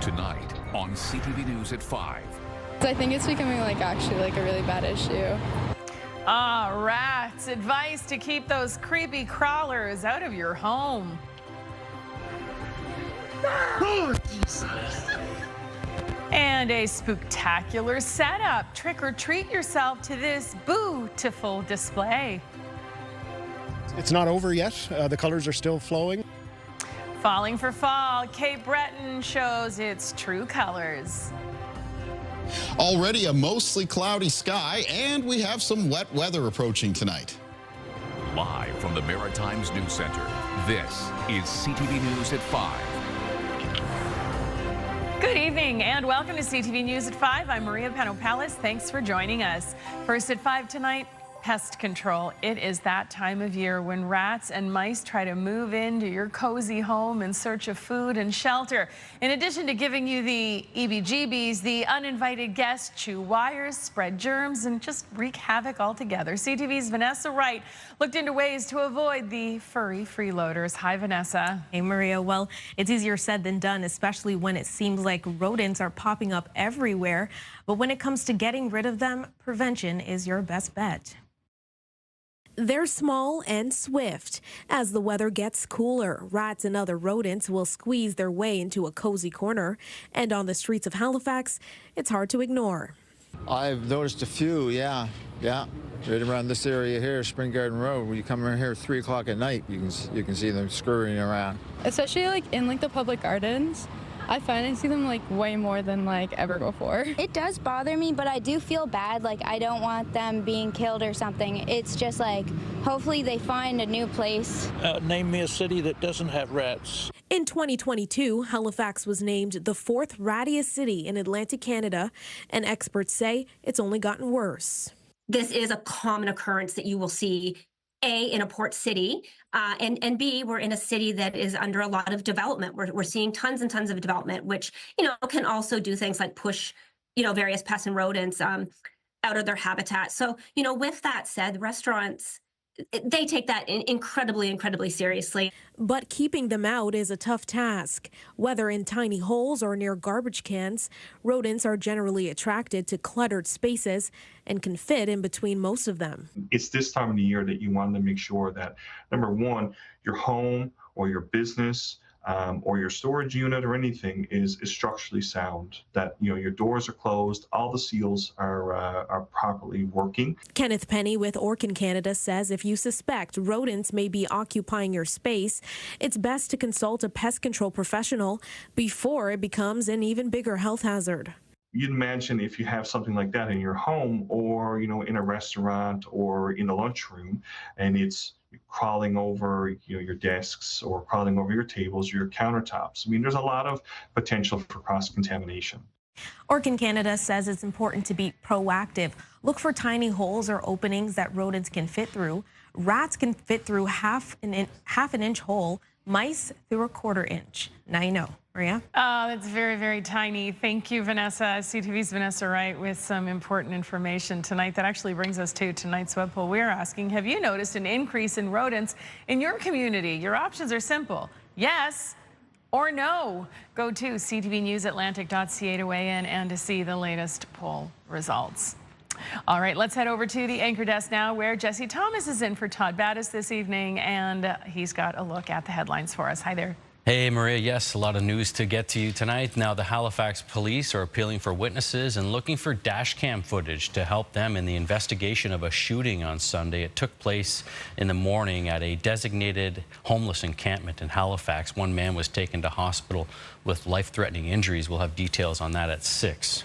Tonight on CTV News at 5. I think it's becoming actually a really bad issue. Rats. Advice to keep those creepy crawlers out of your home. Oh, Jesus. And a spooktacular setup. Trick or treat yourself to this beautiful display. It's not over yet. The colors are still flowing. Falling for fall, Cape Breton shows its true colors. Already a mostly cloudy sky, and we have some wet weather approaching tonight. Live from the Maritimes News Center, this is CTV News at 5. Good evening and welcome to CTV News at 5. I'm Maria Pano-Pallis. Thanks for joining us. First at 5 tonight, pest control. It is that time of year when rats and mice try to move into your cozy home in search of food and shelter. In addition to giving you the EBGBs, the uninvited guests chew wires, spread germs, and just wreak havoc altogether. CTV's Vanessa Wright looked into ways to avoid the furry freeloaders. Hi, Vanessa. Hey, Maria. Well, it's easier said than done, especially when it seems like rodents are popping up everywhere. But when it comes to getting rid of them, prevention is your best bet. They're small and swift. As the weather gets cooler, rats and other rodents will squeeze their way into a cozy corner. And on the streets of Halifax, it's hard to ignore. I've noticed a few, yeah. Right around this area here, Spring Garden Road. When you come around here at 3 o'clock at night, you can see them scurrying around. Especially in the public gardens. I find I see them way more than ever before. It does bother me, but I do feel bad. I don't want them being killed or something. It's just hopefully they find a new place. Name me a city that doesn't have rats. In 2022, Halifax was named the 4th rattiest city in Atlantic Canada, and experts say it's only gotten worse. This is a common occurrence that you will see, A, in a port city, and B, we're in a city that is under a lot of development. We're seeing tons and tons of development, which, can also do things like push, various pests and rodents out of their habitat. So, with that said, restaurants, they take that incredibly seriously. But keeping them out is a tough task. Whether in tiny holes or near garbage cans, rodents are generally attracted to cluttered spaces and can fit in between most of them. It's this time of the year that you want to make sure that, number one, your home or your business or your storage unit or anything is structurally sound, that your doors are closed, all the seals are properly working. Kenneth Penny with Orkin Canada says if you suspect rodents may be occupying your space, it's best to consult a pest control professional before it becomes an even bigger health hazard. You'd imagine if you have something like that in your home or in a restaurant or in a lunchroom, and it's crawling over your desks or crawling over your tables or your countertops. I mean, there's a lot of potential for cross-contamination. Orkin Canada says it's important to be proactive. Look for tiny holes or openings that rodents can fit through. Rats can fit through half an inch hole, mice through a 1/4 inch. Now you know. Maria? It's very tiny. Thank you, Vanessa. CTV's Vanessa Wright with some important information tonight. That actually brings us to tonight's web poll. We're asking, have you noticed an increase in rodents in your community? Your options are simple. Yes or no. Go to ctvnewsatlantic.ca to weigh in and to see the latest poll results. All right, let's head over to the anchor desk now where Jesse Thomas is in for Todd Battis this evening, and he's got a look at the headlines for us. Hi there. Hey, Maria. Yes, a lot of news to get to you tonight. Now, the Halifax police are appealing for witnesses and looking for dash cam footage to help them in the investigation of a shooting on Sunday. It took place in the morning at a designated homeless encampment in Halifax. One man was taken to hospital with life-threatening injuries. We'll have details on that at 6.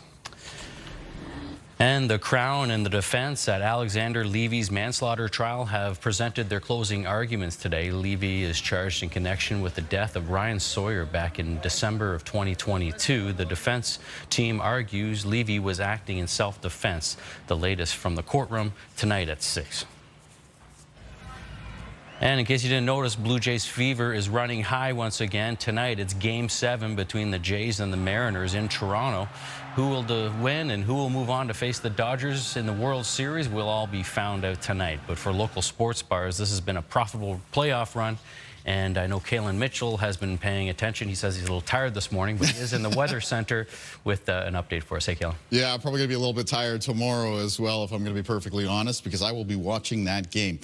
And the Crown and the defense at Alexander Levy's manslaughter trial have presented their closing arguments today. Levy is charged in connection with the death of Ryan Sawyer back in December of 2022. The defense team argues Levy was acting in self-defense. The latest from the courtroom tonight at 6. And in case you didn't notice, Blue Jays fever is running high once again. Tonight, it's Game 7 between the Jays and the Mariners in Toronto. Who will win and who will move on to face the Dodgers in the World Series will all be found out tonight. But for local sports bars, this has been a profitable playoff run, And I know Kalen Mitchell has been paying attention. He says he's a little tired this morning, but he is in the Weather Center with an update for us. Hey, Kalen. Yeah, I'm probably going to be a little bit tired tomorrow as well, if I'm going to be perfectly honest, because I will be watching that game.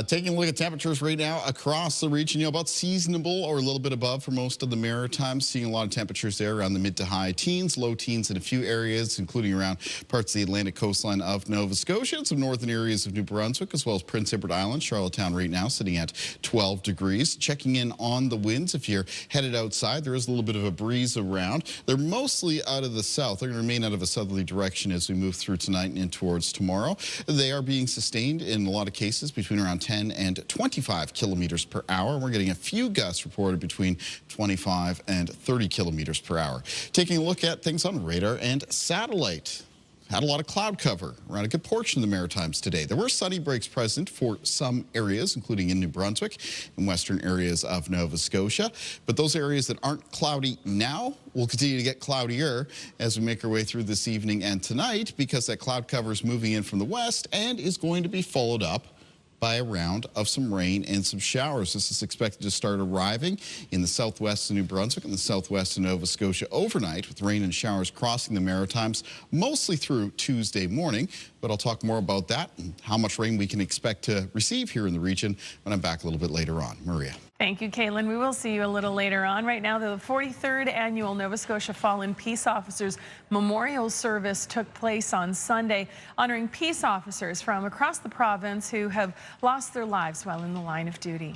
Taking a look at temperatures right now across the region, you know, about seasonable or a little bit above for most of the Maritimes. Seeing a lot of temperatures there around the mid to high teens, low teens in a few areas, including around parts of the Atlantic coastline of Nova Scotia and some northern areas of New Brunswick, as well as Prince Edward Island, Charlottetown right now sitting at 12 degrees. Checking in on the winds, if you're headed outside, there is a little bit of a breeze around. They're mostly out of the south. They're going to remain out of a southerly direction as we move through tonight and in towards tomorrow. They are being sustained in a lot of cases between around 10 and 25 kilometers per hour. We're getting a few gusts reported between 25 and 30 kilometers per hour. Taking a look at things on radar and satellite. Had a lot of cloud cover around a good portion of the Maritimes today. There were sunny breaks present for some areas, including in New Brunswick and western areas of Nova Scotia. But those areas that aren't cloudy now will continue to get cloudier as we make our way through this evening and tonight, because that cloud cover is moving in from the west and is going to be followed up by a round of some rain and some showers. This is expected to start arriving in the southwest of New Brunswick and the southwest of Nova Scotia overnight, with rain and showers crossing the Maritimes mostly through Tuesday morning. But I'll talk more about that and how much rain we can expect to receive here in the region when I'm back a little bit later on. Maria. Thank you, Caitlin. We will see you a little later on. Right now, the 43rd annual Nova Scotia Fallen Peace Officers Memorial Service took place on Sunday, honoring peace officers from across the province who have lost their lives while in the line of duty.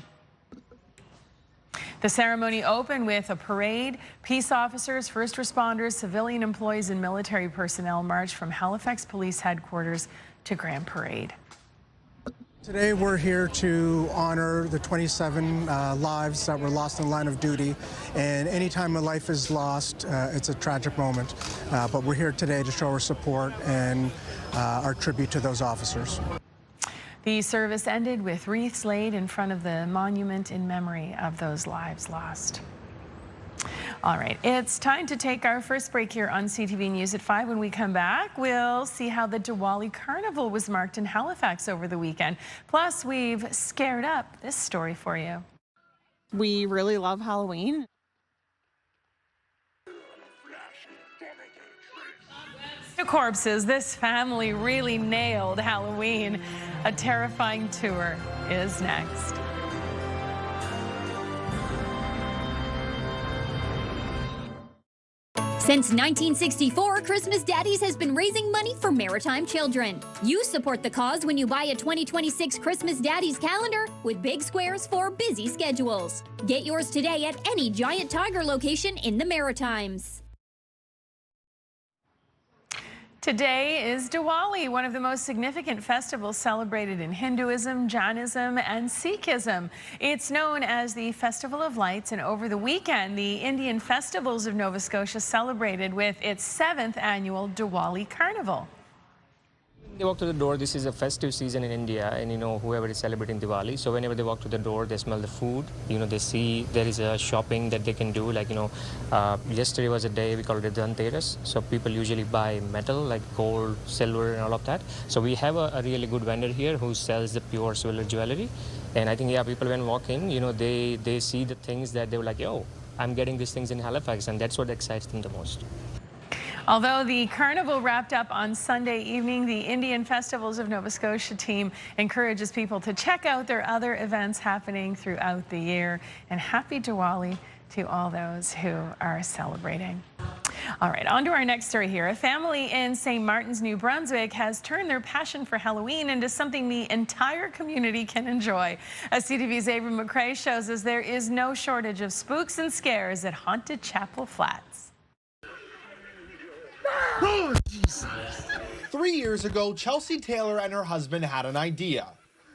The ceremony opened with a parade. Peace officers, first responders, civilian employees, and military personnel marched from Halifax Police Headquarters to Grand Parade. Today we're here to honor the 27 lives that were lost in the line of duty. And anytime a life is lost, it's a tragic moment. But we're here today to show our support and our tribute to those officers. The service ended with wreaths laid in front of the monument in memory of those lives lost. All right, it's time to take our first break here on CTV News at 5. When we come back, we'll see how the Diwali Carnival was marked in Halifax over the weekend. Plus, we've scared up this story for you. We really love Halloween. To corpses, this family really nailed Halloween. A terrifying tour is next. Since 1964, Christmas Daddies has been raising money for maritime children. You support the cause when you buy a 2026 Christmas Daddies calendar with big squares for busy schedules. Get yours today at any Giant Tiger location in the Maritimes. Today is Diwali, one of the most significant festivals celebrated in Hinduism, Jainism, and Sikhism. It's known as the Festival of Lights, and over the weekend, the Indian Festivals of Nova Scotia celebrated with its 7th annual Diwali Carnival. They walk to the door. This is a festive season in India, and whoever is celebrating Diwali, so whenever they walk to the door, they smell the food. They see there is a shopping that they can do. Like yesterday was a day we call it Dhanteras, so people usually buy metal like gold, silver, and all of that. So we have a really good vendor here who sells the pure silver jewelry, and I think people when walk in, they see the things that they were like, yo, I'm getting these things in Halifax, and that's what excites them the most. Although the carnival wrapped up on Sunday evening, the Indian Festivals of Nova Scotia team encourages people to check out their other events happening throughout the year. And happy Diwali to all those who are celebrating. All right, on to our next story here. A family in St. Martin's, New Brunswick has turned their passion for Halloween into something the entire community can enjoy. As CTV's Abram McCrae shows us, there is no shortage of spooks and scares at haunted Chapel Flats. Oh, Jesus. 3 years ago, Chelsea Taylor and her husband had an idea.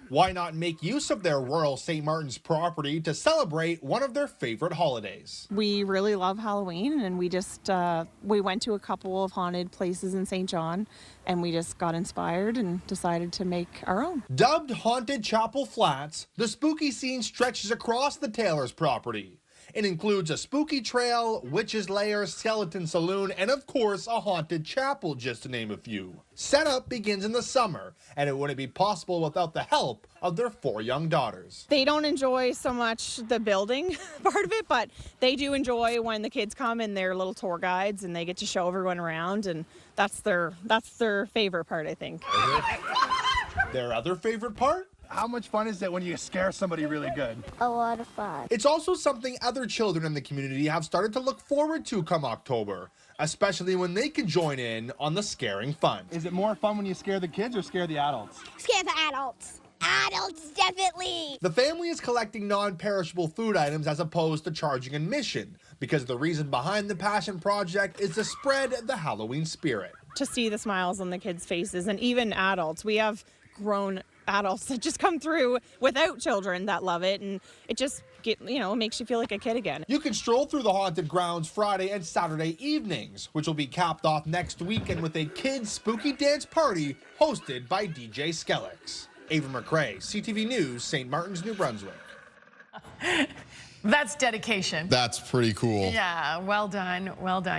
Why not make use of their rural St. Martin's property to celebrate one of their favorite holidays? We really love Halloween, and we went to a couple of haunted places in St. John, and we just got inspired and decided to make our own. Dubbed Haunted Chapel Flats, the spooky scene stretches across the Taylor's property. It includes a spooky trail, witch's lair, skeleton saloon, and of course a haunted chapel, just to name a few. Setup begins in the summer, and it wouldn't be possible without the help of their 4 young daughters. They don't enjoy so much the building part of it, but they do enjoy when the kids come and they're little tour guides and they get to show everyone around, and that's their favorite part, I think. Their other favorite part? How much fun is it when you scare somebody really good? A lot of fun. It's also something other children in the community have started to look forward to come October, especially when they can join in on the scaring fun. Is it more fun when you scare the kids or scare the adults? Scare the adults. Adults, definitely. The family is collecting non-perishable food items as opposed to charging admission, because the reason behind the Passion Project is to spread the Halloween spirit. To see the smiles on the kids' faces, and even adults. We have grown adults that just come through without children that love it, and it just makes you feel like a kid again. You can stroll through the haunted grounds Friday and Saturday evenings, which will be capped off next weekend with a kids' spooky dance party hosted by DJ Skellix. Ava McRae, CTV News, St. Martin's, New Brunswick. That's dedication. That's pretty cool. Yeah, well done,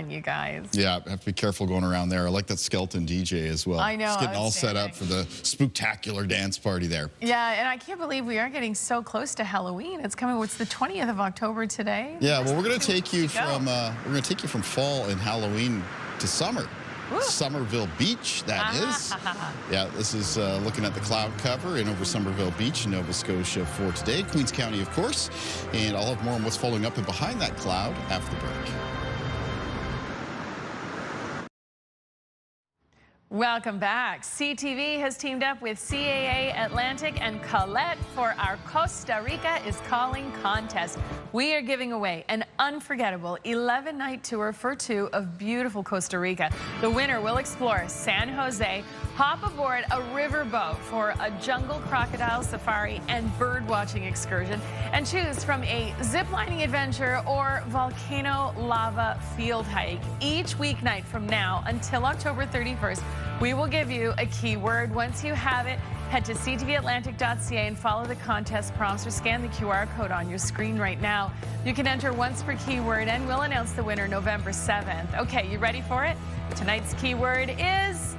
you guys. Yeah, have to be careful going around there. I like that skeleton DJ as well. I know. Just getting all set up for the spooktacular dance party there. Yeah, and I can't believe we are getting so close to Halloween. It's coming. What's the 20th of October today? Yeah, well, we're going to take you from fall and Halloween to summer. Woo. Somerville Beach, that is. Yeah, this is looking at the cloud cover in over Somerville Beach in Nova Scotia for today. Queens County, of course. And I'll have more on what's following up and behind that cloud after the break. Welcome back. CTV has teamed up with CAA Atlantic and Colette for our Costa Rica is Calling contest. We are giving away an unforgettable 11-night tour for 2 of beautiful Costa Rica. The winner will explore San Jose, hop aboard a riverboat for a jungle crocodile safari and bird watching excursion, and choose from a ziplining adventure or volcano lava field hike. Each weeknight from now until October 31st, we will give you a keyword. Once you have it, head to ctvatlantic.ca and follow the contest prompts or scan the QR code on your screen right now. You can enter once per keyword, and we'll announce the winner November 7th. Okay, you ready for it? Tonight's keyword is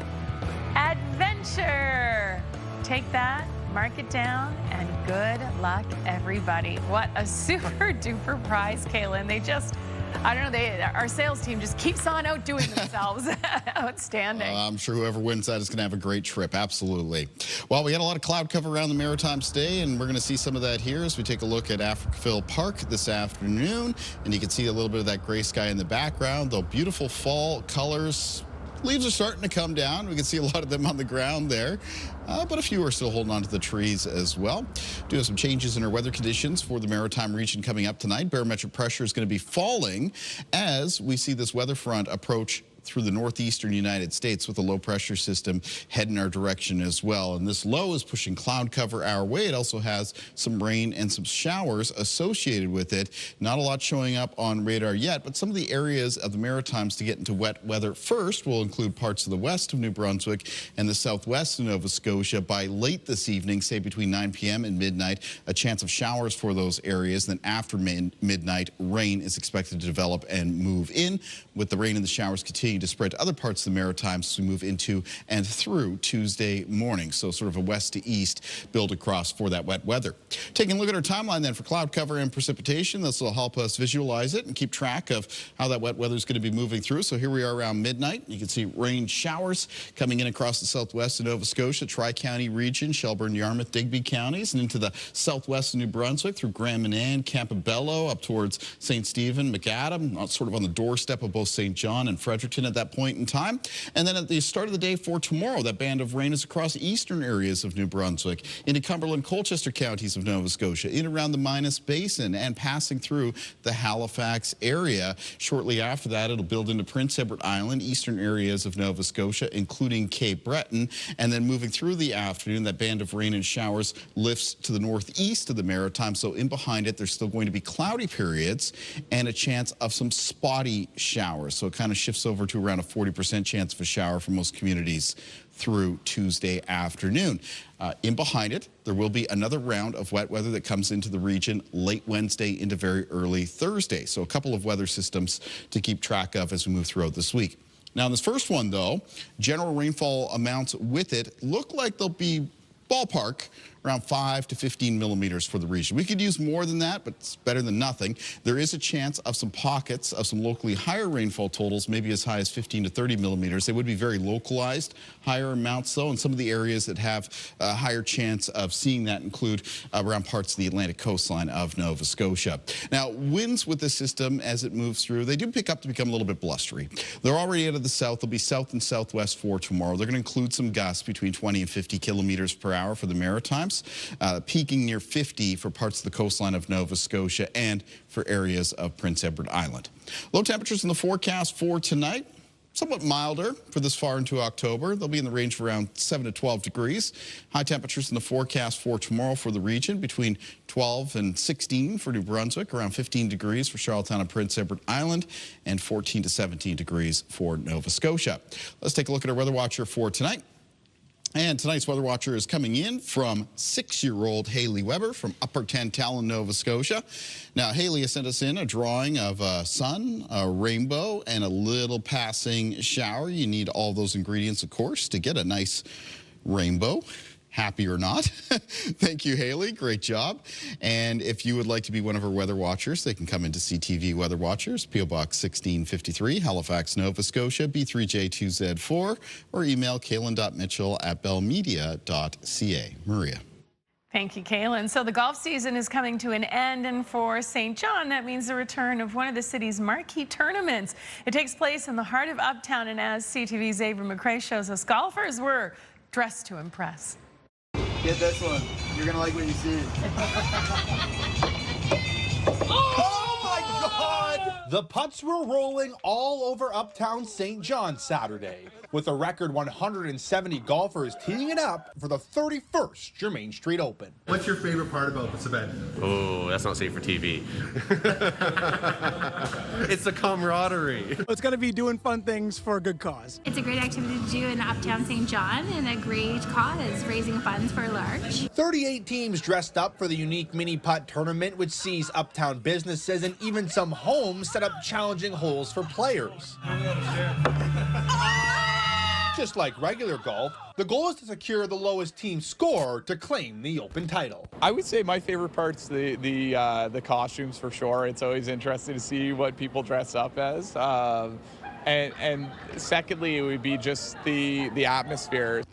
adventure. Take that, mark it down, and good luck, everybody. What a super duper prize, Kaylin. They just, I don't know, our sales team just keeps on outdoing themselves. Outstanding. I'm sure whoever wins that is going to have a great trip. Absolutely. Well, we had a lot of cloud cover around the Maritimes today, and we're going to see some of that here as we take a look at Africville Park this afternoon. And you can see a little bit of that gray sky in the background, though beautiful fall colors. Leaves are starting to come down. We can see a lot of them on the ground there, but a few are still holding on to the trees as well. Do have some changes in our weather conditions for the Maritime region coming up tonight. Barometric pressure is going to be falling as we see this weather front approach through the northeastern United States with a low pressure system heading our direction as well. And this low is pushing cloud cover our way. It also has some rain and some showers associated with it. Not a lot showing up on radar yet, but some of the areas of the Maritimes to get into wet weather first will include parts of the west of New Brunswick and the southwest of Nova Scotia. By late this evening, say between 9 p.m. and midnight, a chance of showers for those areas. Then after midnight, rain is expected to develop and move in, with the rain and the showers continuing to spread to other parts of the Maritimes as we move into and through Tuesday morning. So sort of a west to east build across for that wet weather. Taking a look at our timeline then for cloud cover and precipitation. This will help us visualize it and keep track of how that wet weather is going to be moving through. So here we are around midnight. You can see rain showers coming in across the southwest of Nova Scotia, Tri-County region, Shelburne, Yarmouth, Digby counties, and into the southwest of New Brunswick through Grand Manan, Campobello, up towards St. Stephen, McAdam, sort of on the doorstep of both St. John and Fredericton at that point in time. And then at the start of the day for tomorrow, that band of rain is across eastern areas of New Brunswick, into Cumberland, Colchester counties of Nova Scotia, in around the Minas Basin, and passing through the Halifax area. Shortly after that, it'll build into Prince Edward Island, eastern areas of Nova Scotia, including Cape Breton. And then moving through the afternoon, that band of rain and showers lifts to the northeast of the Maritime. So in behind it, there's still going to be cloudy periods and a chance of some spotty showers. So it kind of shifts over to to around a 40% chance of a shower for most communities through Tuesday afternoon. In behind it, there will be another round of wet weather that comes into the region late Wednesday into very early Thursday. So a couple of weather systems to keep track of as we move throughout this week. Now, in this first one, though, general rainfall amounts with it look like they'll be ballpark around 5 to 15 millimeters for the region. We could use more than that, but it's better than nothing. There is a chance of some pockets of some locally higher rainfall totals, maybe as high as 15 to 30 millimeters. They would be very localized, higher amounts though, and some of the areas that have a higher chance of seeing that include around parts of the Atlantic coastline of Nova Scotia. Now, winds with this system as it moves through, they do pick up to become a little bit blustery. They're already out of the south. They'll be south and southwest for tomorrow. They're going to include some gusts between 20 and 50 kilometers per hour for the Maritimes. Peaking near 50 for parts of the coastline of Nova Scotia and for areas of Prince Edward Island. Low temperatures in the forecast for tonight. Somewhat milder for this far into October. They'll be in the range of around 7 to 12 degrees. High temperatures in the forecast for tomorrow for the region between 12 and 16 for New Brunswick, around 15 degrees for Charlottetown and Prince Edward Island, and 14 to 17 degrees for Nova Scotia. Let's take a look at our weather watcher for tonight. And tonight's weather watcher is coming in from 6-year-old Haley Weber from Upper Tantallon, Nova Scotia. Now, Haley has sent us in a drawing of a sun, a rainbow, and a little passing shower. You need all those ingredients, of course, to get a nice rainbow. Happy or not. Thank you, Haley. Great job. And if you would like to be one of our weather watchers, they can come into CTV Weather Watchers, P.O. Box 1653, Halifax, Nova Scotia, B3J2Z4, or email kaylin.mitchell@bellmedia.ca. Maria. Thank you, Kaylin. So the golf season is coming to an end, and for St. John, that means the return of one of the city's marquee tournaments. It takes place in the heart of Uptown, and as CTV's Avery McRae shows us, golfers were dressed to impress. Get this one. You're going to like what you see. Oh my God! The putts were rolling all over Uptown St. John Saturday, with a record 170 golfers teeing it up for the 31st Germain Street Open. What's your favorite part about this event? Oh, that's not safe for TV. It's the camaraderie. It's going to be doing fun things for a good cause. It's a great activity to do in Uptown St. John and a great cause, raising funds for large. 38 teams dressed up for the unique mini putt tournament, which sees Uptown businesses and even some homes set up challenging holes for players. Just like regular golf, the goal is to secure the lowest team score to claim the Open title. I would say my favorite part's the costumes for sure. It's always interesting to see what people dress up as. And secondly, it would be just the atmosphere.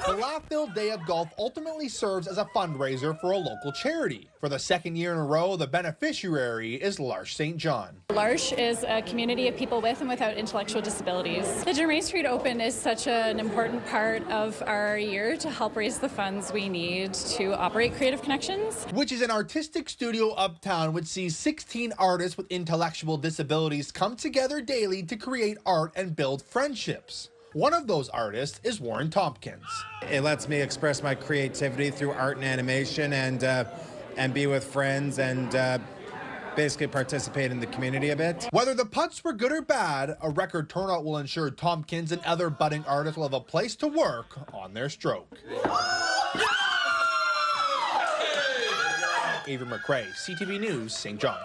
The laugh-filled day of golf ultimately serves as a fundraiser for a local charity. For the second year in a row, the beneficiary is L'Arche St. John. L'Arche is a community of people with and without intellectual disabilities. The Germain Street Open is such an important part of our year to help raise the funds we need to operate Creative Connections, which is an artistic studio uptown which sees 16 artists with intellectual disabilities come together daily to create art and build friendships. One of those artists is Warren Tompkins. It lets me express my creativity through art and animation and be with friends and basically participate in the community a bit. Whether the putts were good or bad, a record turnout will ensure Tompkins and other budding artists will have a place to work on their stroke. Avery McRae, CTV News, St. John.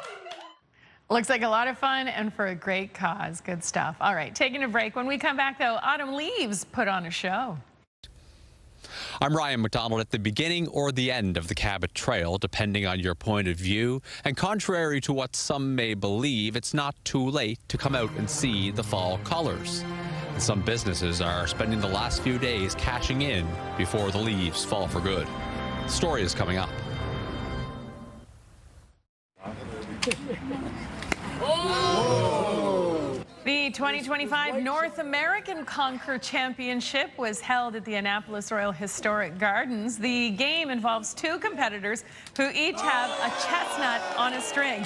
Looks like a lot of fun and for a great cause. Good stuff. All right, taking a break. When we come back, though, Autumn Leaves put on a show. I'm Ryan McDonald at the beginning or the end of the Cabot Trail, depending on your point of view. And contrary to what some may believe, it's not too late to come out and see the fall colors. And some businesses are spending the last few days cashing in before the leaves fall for good. The story is coming up. The 2025 North American Conquer Championship was held at the Annapolis Royal Historic Gardens. The game involves two competitors who each have a chestnut on a string.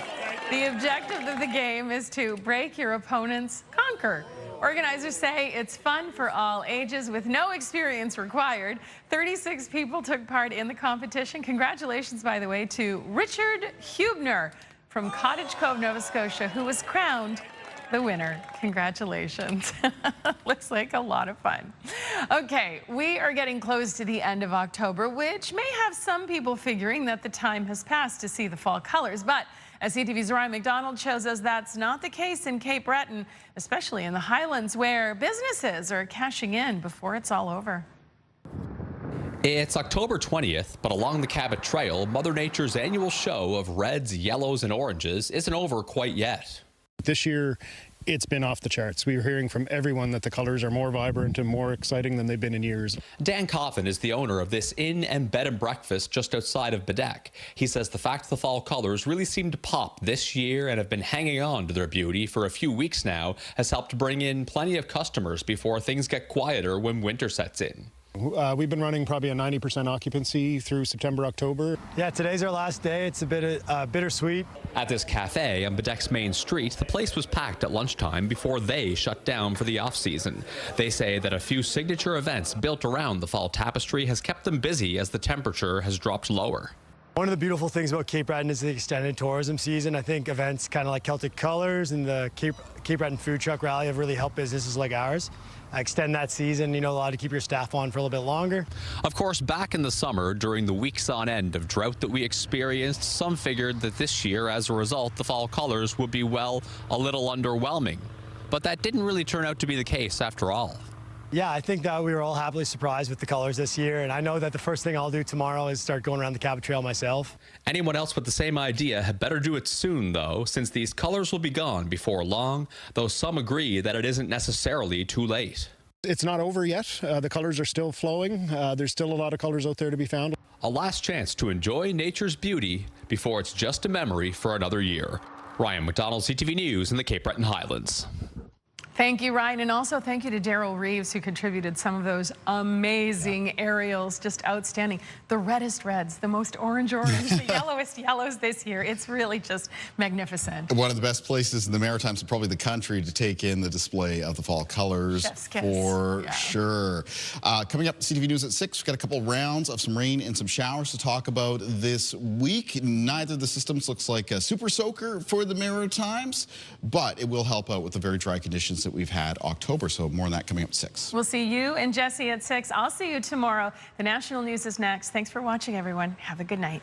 The objective of the game is to break your opponent's conquer. Organizers say it's fun for all ages with no experience required. 36 people took part in the competition. Congratulations, by the way, to Richard Hubner from Cottage Cove, Nova Scotia, who was crowned the winner. Congratulations. Looks like a lot of fun. Okay, we are getting close to the end of October, which may have some people figuring that the time has passed to see the fall colors. But as CTV's Ryan McDonald shows us, that's not the case in Cape Breton, especially in the Highlands, where businesses are cashing in before it's all over. It's October 20th, but along the Cabot Trail, Mother Nature's annual show of reds, yellows, and oranges isn't over quite yet. This year, it's been off the charts. We're hearing from everyone that the colors are more vibrant and more exciting than they've been in years. Dan Coffin is the owner of this inn and bed and breakfast just outside of Bedeck. He says the fact the fall colors really seem to pop this year and have been hanging on to their beauty for a few weeks now has helped bring in plenty of customers before things get quieter when winter sets in. We've been running probably a 90% occupancy through September, October. Yeah, today's our last day. It's a bit bittersweet. At this cafe on Bedeck's main street, the place was packed at lunchtime before they shut down for the off-season. They say that a few signature events built around the fall tapestry has kept them busy as the temperature has dropped lower. One of the beautiful things about Cape Breton is the extended tourism season. I think events kind of like Celtic Colors and the Cape Breton Food Truck Rally have really helped businesses like ours extend that season, allow to keep your staff on for a little bit longer. Of course, back in the summer, during the weeks on end of drought that we experienced, some figured that this year, as a result, the fall colors would be, well, a little underwhelming. But that didn't really turn out to be the case after all. Yeah, I think that we were all happily surprised with the colors this year, and I know that the first thing I'll do tomorrow is start going around the Cabot Trail myself. Anyone else with the same idea had better do it soon, though, since these colors will be gone before long, though some agree that it isn't necessarily too late. It's not over yet. The colors are still flowing. There's still a lot of colors out there to be found. A last chance to enjoy nature's beauty before it's just a memory for another year. Ryan McDonald, CTV News in the Cape Breton Highlands. Thank you, Ryan, and also thank you to Daryl Reeves, who contributed some of those amazing aerials, just outstanding. The reddest reds, the most orange, the yellowest yellows this year. It's really just magnificent. One of the best places in the Maritimes and probably the country to take in the display of the fall colors, for sure. Coming up, CTV News at 6, we've got a couple rounds of some rain and some showers to talk about this week. Neither of the systems looks like a super soaker for the Maritimes, but it will help out with the very dry conditions that we've had October, so more on that coming up at 6. We'll see you and Jesse at 6. I'll see you tomorrow. The national news is next. Thanks for watching, everyone. Have a good night.